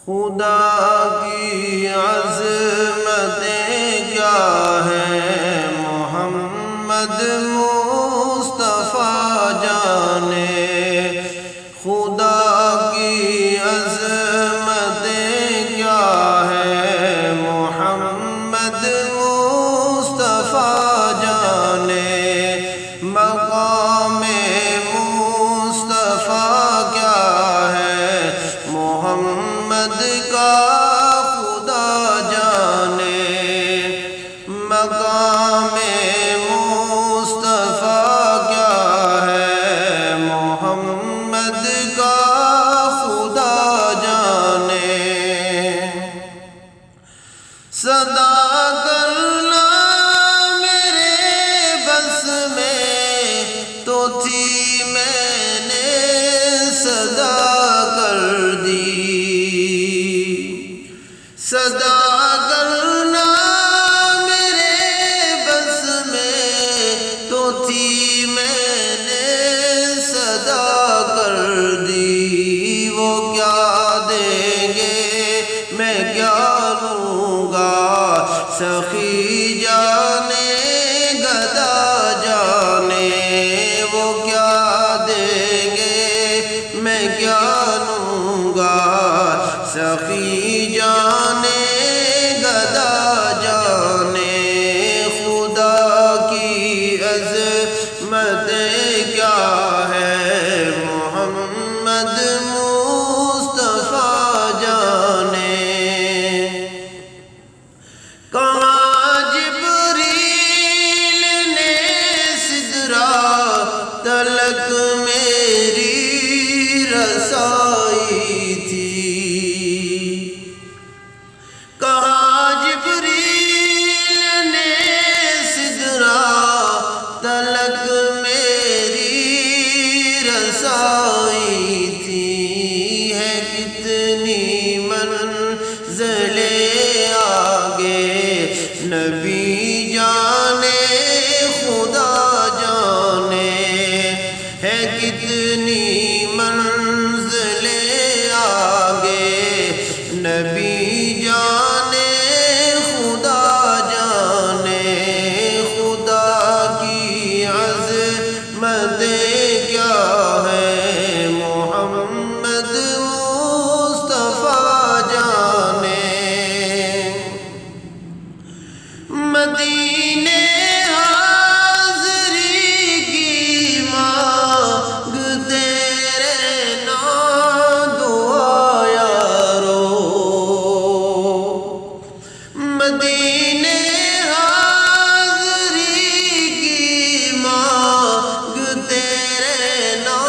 خدا کی عظمتیں کیا ہیں محمد مصطفیٰ جانے، خدا کی عظمتیں کیا ہیں محمد مصطفیٰ جانے، مقام مصطفیٰ کیا ہے محمد کا خدا جانے، مقام مصطفیٰ کیا ہے محمد کا خدا جانے، صدا کرنا میرے بس میں تو تھی، میں نے صدا کر دی، صدا کرنا میرے بس میں تو تھی، میں نے صدا کر دی، وہ کیا دیں گے میں کیا لوں گا، سخی جانے گدا جانے، وہ کیا دیں گے میں کیا لوں گا، سخی جانے گدا جانے، خدا کی عظمتیں کیا ہے محمد مصطفیٰ جانے، کہاں جبریل نے سدرہ تلک میری رسائی تھی، کہاں جبریل نے سدرہ تلک میری رسائی تھی، ہے کتنی منزلیں آگے نبی جانے خدا جانے، ہے کتنی منزلیں آگے نبی جانے خدا جانے، خدا کی عظمتیں کیا ہے محمد مصطفیٰ جانے، مدینے حاضری کی مانگتے رہنا دعا یارو، مدینے حاضری کی مانگتے رہنا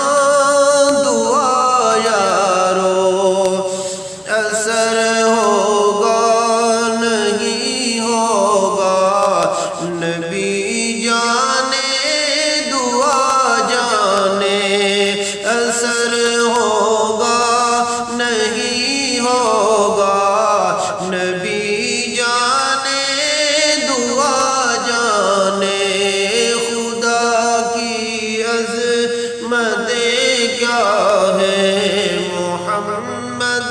دعا یارو، اثر ہوگا نہیں ہوگا نبی جانے دعا جانے، اثر ہوگا نہیں ہوگا نبی جانے دعا جانے، خدا کی عظمتیں کیا ہے محمد